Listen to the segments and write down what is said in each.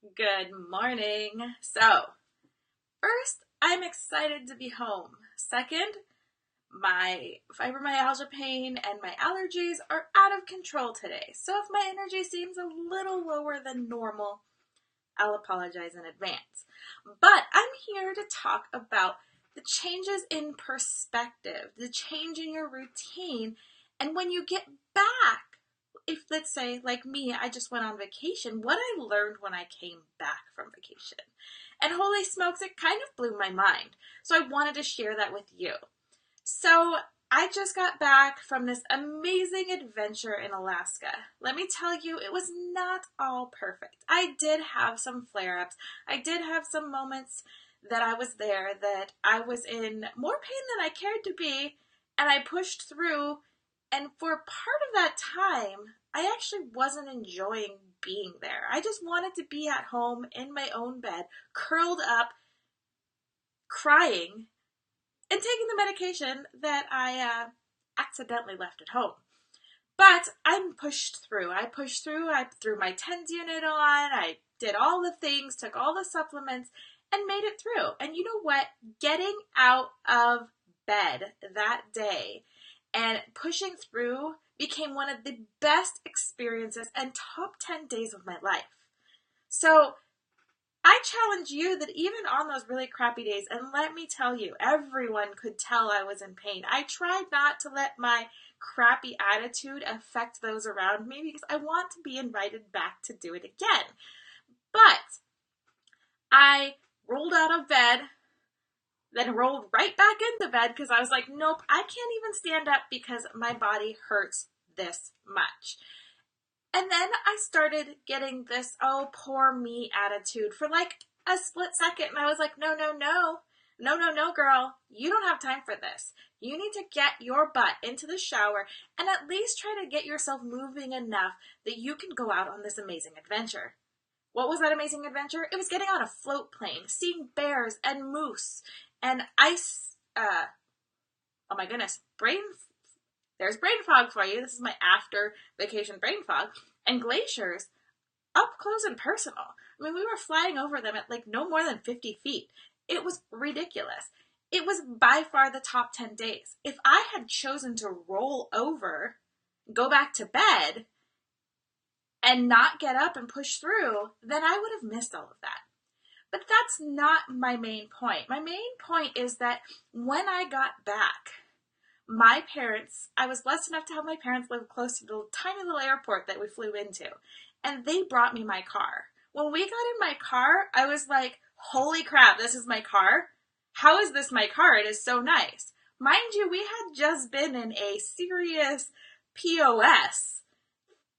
Good morning. So, first, I'm excited to be home. Second, my fibromyalgia pain and my allergies are out of control today. So, if my energy seems a little lower than normal, I'll apologize in advance. But I'm here to talk about the changes in perspective, the change in your routine, and when you get back, if let's say, like me, I just went on vacation, what I learned when I came back from vacation. And holy smokes, it kind of blew my mind. So I wanted to share that with you. So I just got back from this amazing adventure in Alaska. Let me tell you, it was not all perfect. I did have some flare-ups. I did have some moments that I was there that I was in more pain than I cared to be, and I pushed through. And for part of that time, I actually wasn't enjoying being there. I just wanted to be at home in my own bed, curled up, crying, and taking the medication that I accidentally left at home. But I pushed through. I pushed through. I threw my TENS unit on. I did all the things, took all the supplements, and made it through. And you know what? Getting out of bed that day and pushing through became one of the best experiences and top 10 days of my life. So I challenge you that even on those really crappy days, and let me tell you, everyone could tell I was in pain. I tried not to let my crappy attitude affect those around me because I want to be invited back to do it again. But I rolled out of bed, then rolled right back into bed because I was like, nope, I can't even stand up because my body hurts this much. And then I started getting this, oh, poor me attitude for like a split second. And I was like, no, no, no. No, no, no, girl. You don't have time for this. You need to get your butt into the shower and at least try to get yourself moving enough that you can go out on this amazing adventure. What was that amazing adventure? It was getting on a float plane, seeing bears and moose and ice. Oh my goodness, there's brain fog for you. This is my after vacation brain fog. And glaciers up close and personal. I mean, we were flying over them at like no more than 50 feet. It was ridiculous. It was by far the top 10 days. If I had chosen to roll over, go back to bed, and not get up and push through, then I would have missed all of that. But that's not my main point. My main point is that when I got back, my parents, I was blessed enough to have my parents live close to the tiny little airport that we flew into, and they brought me my car. When we got in my car, I was like, holy crap, this is my car? How is this my car? It is so nice. Mind you, we had just been in a serious POS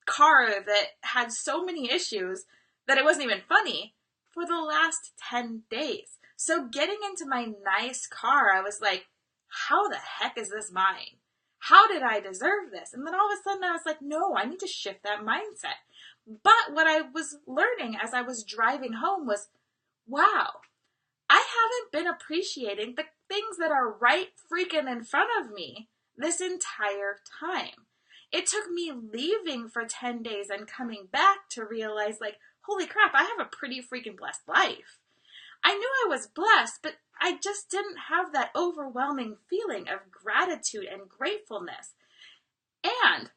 car that had so many issues that it wasn't even funny for the last 10 days. So getting into my nice car, I was like, how the heck is this mine? How did I deserve this? And then all of a sudden I was like, no, I need to shift that mindset. But what I was learning as I was driving home was, wow, I haven't been appreciating the things that are right freaking in front of me this entire time. It took me leaving for 10 days and coming back to realize, like, holy crap, I have a pretty freaking blessed life. I knew I was blessed, but I just didn't have that overwhelming feeling of gratitude and gratefulness. And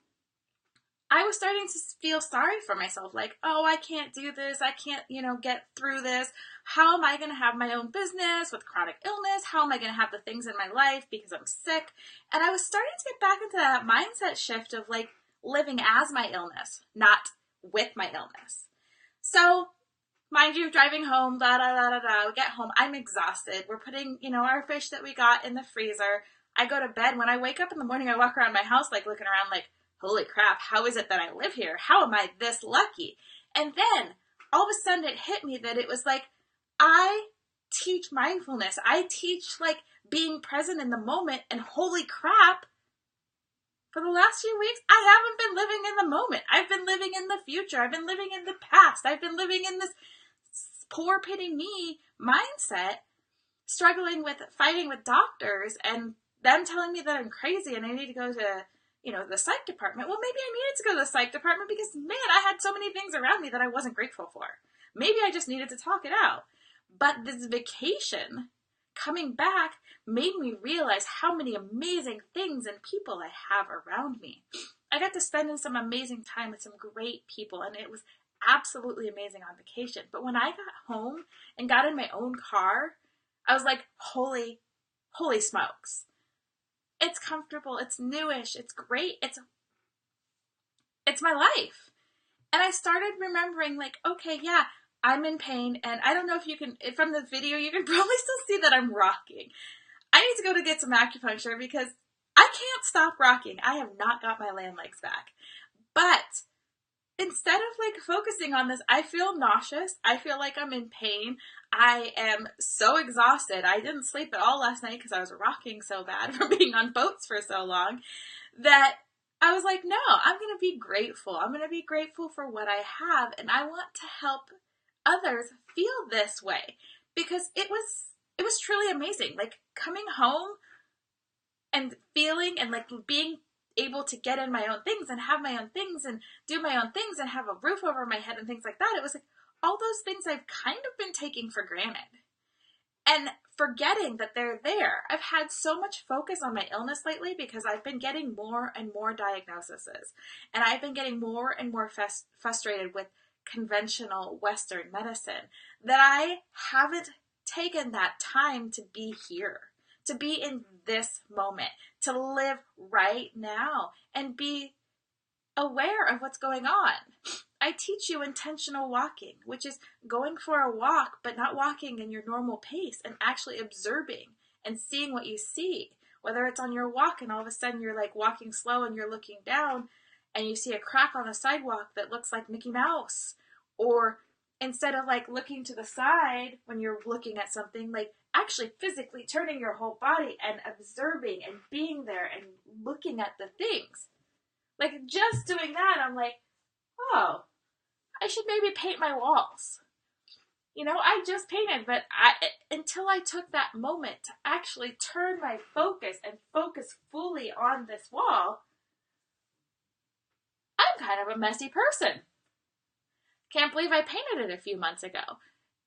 I was starting to feel sorry for myself, like, oh, I can't do this. I can't, get through this. How am I going to have my own business with chronic illness? How am I going to have the things in my life because I'm sick? And I was starting to get back into that mindset shift of like living as my illness, not with my illness. So mind you, driving home, da da da da da. We get home, I'm exhausted. We're putting, our fish that we got in the freezer. I go to bed. When I wake up in the morning, I walk around my house like looking around like, holy crap, how is it that I live here? How am I this lucky? And then all of a sudden it hit me that it was like, I teach mindfulness. I teach like being present in the moment, and holy crap, for the last few weeks, I haven't been living in the moment. I've been living in the future. I've been living in the past. I've been living in this poor pity me mindset, struggling with fighting with doctors and them telling me that I'm crazy and I need to go to, the psych department. Well, maybe I needed to go to the psych department because, man, I had so many things around me that I wasn't grateful for. Maybe I just needed to talk it out. But this vacation, coming back, made me realize how many amazing things and people I have around me. I got to spend in some amazing time with some great people, and it was absolutely amazing on vacation. But when I got home and got in my own car, I was like, holy smokes. It's comfortable, it's newish, it's great, it's my life. And I started remembering, like, okay, yeah, I'm in pain, and I don't know if you can, from the video, you can probably still see that I'm rocking. I need to go to get some acupuncture because I can't stop rocking. I have not got my land legs back. But instead of like focusing on this, I feel nauseous. I feel like I'm in pain. I am so exhausted. I didn't sleep at all last night because I was rocking so bad from being on boats for so long that I was like, no, I'm going to be grateful. I'm going to be grateful for what I have, and I want to help others feel this way because it was truly amazing. Like coming home and feeling and like being able to get in my own things and have my own things and do my own things and have a roof over my head and things like that. It was like all those things I've kind of been taking for granted and forgetting that they're there. I've had so much focus on my illness lately because I've been getting more and more diagnoses, and I've been getting more and more frustrated with conventional Western medicine that I haven't taken that time to be here, to be in this moment, to live right now and be aware of what's going on. I teach you intentional walking, which is going for a walk, but not walking in your normal pace and actually observing and seeing what you see. Whether it's on your walk and all of a sudden you're like walking slow and you're looking down and you see a crack on the sidewalk that looks like Mickey Mouse. Or instead of like looking to the side when you're looking at something, like actually physically turning your whole body and observing and being there and looking at the things. Like just doing that, I'm like, oh, I should maybe paint my walls. You know, I just painted, but until I took that moment to actually turn my focus and focus fully on this wall, I'm kind of a messy person. Can't believe I painted it a few months ago.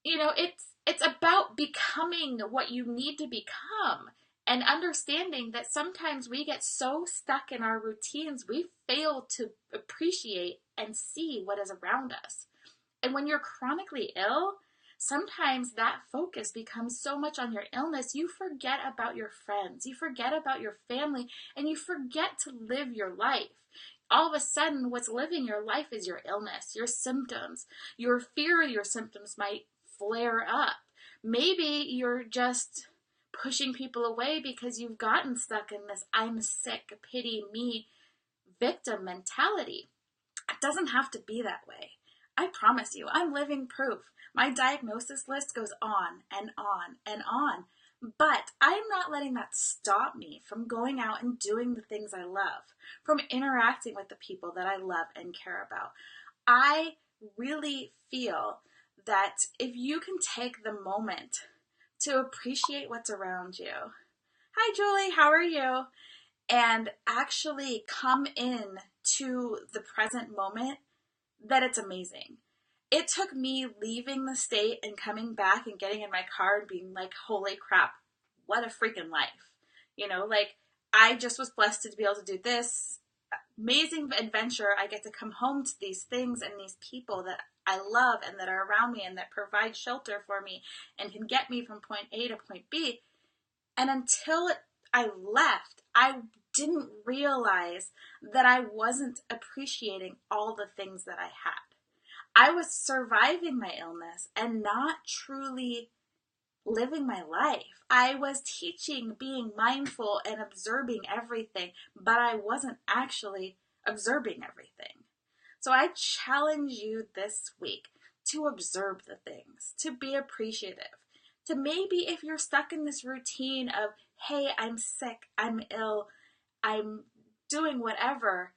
You know, it's about becoming what you need to become and understanding that sometimes we get so stuck in our routines, we fail to appreciate and see what is around us. And when you're chronically ill, sometimes that focus becomes so much on your illness, you forget about your friends, you forget about your family, and you forget to live your life. All of a sudden, what's living your life is your illness, your symptoms. Your fear your symptoms might flare up. Maybe you're just pushing people away because you've gotten stuck in this I'm sick, pity me, victim mentality. It doesn't have to be that way. I promise you, I'm living proof. My diagnosis list goes on and on and on. But I'm not letting that stop me from going out and doing the things I love, from interacting with the people that I love and care about. I really feel that if you can take the moment to appreciate what's around you. Hi, Julie, how are you? And actually come in to the present moment, that it's amazing. It took me leaving the state and coming back and getting in my car and being like, holy crap, what a freaking life. You know, like I just was blessed to be able to do this amazing adventure. I get to come home to these things and these people that I love and that are around me and that provide shelter for me and can get me from point A to point B. And until I left, I didn't realize that I wasn't appreciating all the things that I had. I was surviving my illness and not truly living my life. I was teaching being mindful and observing everything, but I wasn't actually observing everything. So I challenge you this week to observe the things, to be appreciative, to maybe if you're stuck in this routine of, hey, I'm sick, I'm ill, I'm doing whatever,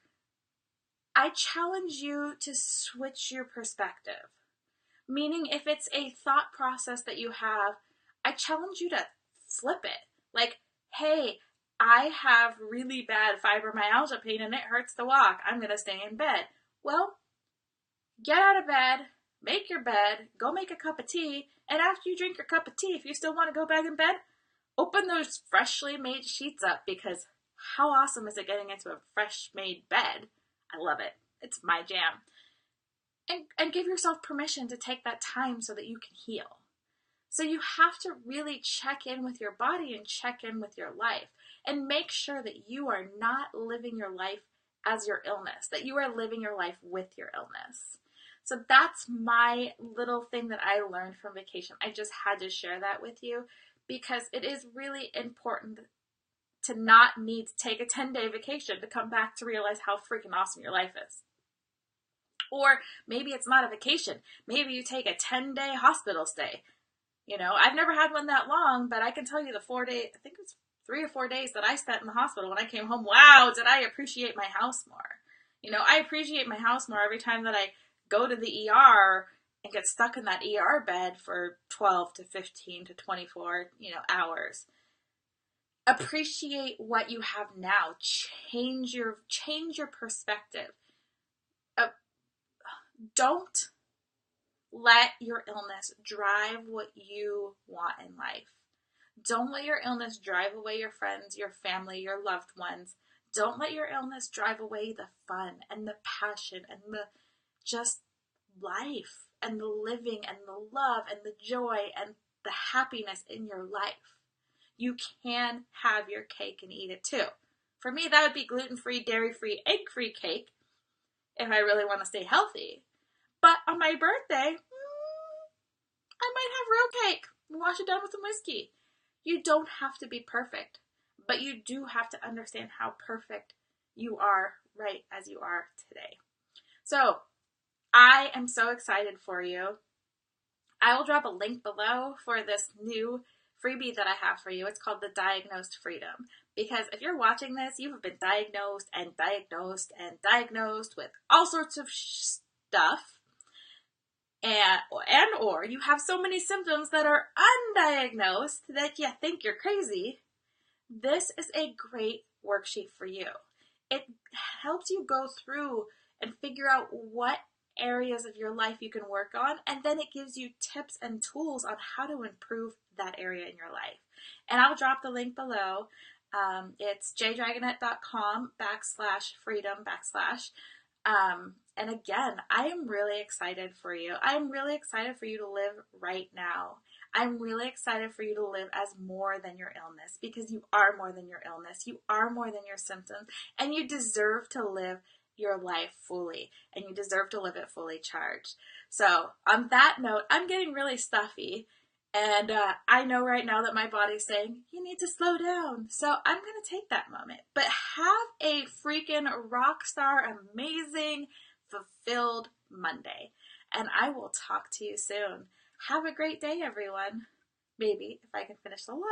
I challenge you to switch your perspective. Meaning if it's a thought process that you have, I challenge you to flip it. Like, hey, I have really bad fibromyalgia pain and it hurts to walk. I'm going to stay in bed. Well, get out of bed, make your bed, go make a cup of tea, and after you drink your cup of tea, if you still want to go back in bed, open those freshly made sheets up, because how awesome is it getting into a fresh made bed? I love it. It's my jam. And give yourself permission to take that time so that you can heal. So you have to really check in with your body and check in with your life and make sure that you are not living your life as your illness, that you are living your life with your illness. So that's my little thing that I learned from vacation. I just had to share that with you because it is really important to not need to take a 10-day vacation to come back to realize how freaking awesome your life is. Or maybe it's not a vacation. Maybe you take a 10-day hospital stay. You know, I've never had one that long, but I can tell you the 4 days, I think it was 3 or 4 days that I spent in the hospital when I came home. Wow, did I appreciate my house more. You know, I appreciate my house more every time that I go to the ER and get stuck in that ER bed for 12 to 15 to 24, hours. Appreciate what you have now. Change your perspective. Don't let your illness drive what you want in life. Don't let your illness drive away your friends, your family, your loved ones. Don't let your illness drive away the fun and the passion and the just life and the living and the love and the joy and the happiness in your life. You can have your cake and eat it too. For me, that would be gluten-free, dairy-free, egg-free cake if I really want to stay healthy. But on my birthday, I might have real cake and wash it down with some whiskey. You don't have to be perfect, but you do have to understand how perfect you are right as you are today. So I am so excited for you. I will drop a link below for this new freebie that I have for you. It's called the Diagnosed Freedom. Because if you're watching this, you have been diagnosed and diagnosed and diagnosed with all sorts of stuff. Or you have so many symptoms that are undiagnosed that you think you're crazy. This is a great worksheet for you. It helps you go through and figure out what areas of your life you can work on, and then it gives you tips and tools on how to improve that area in your life. And I'll drop the link below. It's jdragonette.com/freedom/. And again, I am really excited for you. I am really excited for you to live right now. I'm really excited for you to live as more than your illness, because you are more than your illness. You are more than your symptoms, and you deserve to live your life fully, and you deserve to live it fully charged. So on that note, I'm getting really stuffy, and I know right now that my body's saying, you need to slow down. So I'm going to take that moment. But have a freaking rock star, amazing, fulfilled Monday. And I will talk to you soon. Have a great day, everyone. Maybe if I can finish the line.